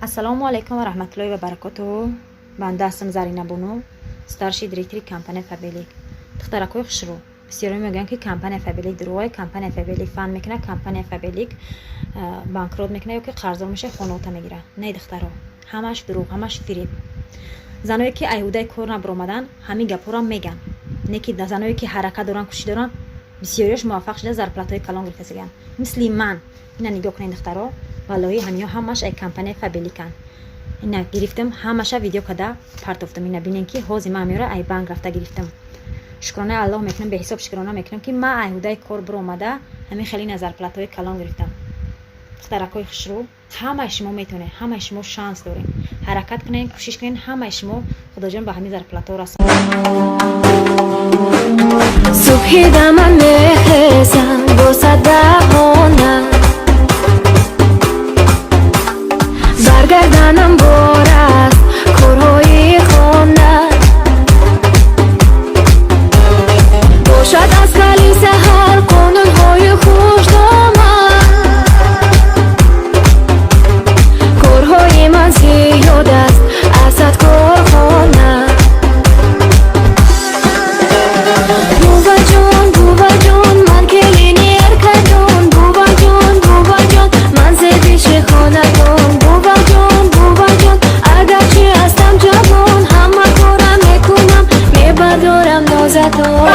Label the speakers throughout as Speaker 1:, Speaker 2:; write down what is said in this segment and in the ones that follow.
Speaker 1: Ассалому алайкум ва раҳматуллоҳи ва баракатуҳу. Банда ҳастам Зарина Буну, старши директори компания Фабелик. Духтаракои хушрӯ, бисёре мегӯянд ки компания Фабелик дурӯғ, компания Фабелик фан мекунад, компания Фабелик банкрот мекунад ёки қарздор меша, хонота мегирад. Не духтаро, ҳамаш дурӯғ, ҳамаш фиреб. Заное ки айҳудаи кор набаромадан ҳамин гапҳоро меган. Не ки заное ки ҳаракат доранд, кӯшиш доранд, бисёриаш муваффақ шуда зарплатаҳои калон гирифтаган. Мисли ман. Ина нигоҳ кунед духтаро, валлоҳи ҳамиҳо ҳамаш ай компания Фабеликан. Ина гирифтам, ҳамаша видео када партофтам. Ина бинен ки ҳози ма меёра ай банк рафта гирифтам. Шукрона Аллоҳ мекунам, беҳисоб шукрона мекунам ки ма айҳудаи кор биромада ҳамин хеле на зарплатаҳои калон гирифтам. Духтаракои хушрӯ, ҳамаи шумо метавонед, ҳамаи шумо шанс доред. Ҳаракат кунед, кӯшиш кунед, ҳамаи шумо худоҷон ба ҳамин зарплатаҳо расонед.
Speaker 2: Субҳи даман мехезам бо садбаҳона, баргарданам бор аст корҳои хона. Бошад аз кали саҳар қонунҳои хушдомад, корҳои ман зиёд аст аз сад корхона. Буваҷон, ман келинер кадон, буваҷон, ман зебиши хонадон. Буваҷон, агарчи ҳастам ҷавон, ҳама корам мекунам, мебардорам нозатон.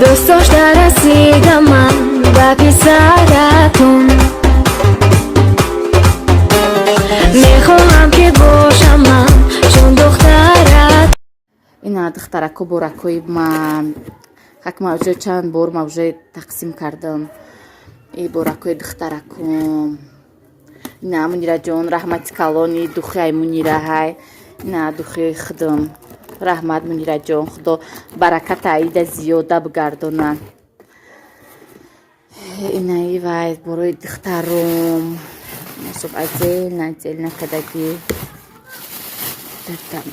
Speaker 2: دوست داشته رسیدم من به پسرتون، میخواهم که باشم من چون دخترت.
Speaker 3: اینا دخترکو برکوی من خک موجه چند بار موجه تقسیم کردم. ای برکوی دخترکو اینا منیره جان رحمت کلانی دوخی منیره های اینا دوخی خدم رحمت منیره جان خدا برکت عیده زیاده بگردانه. اینا ای وای برای دخترم صبح ازیل نکدگی دادم.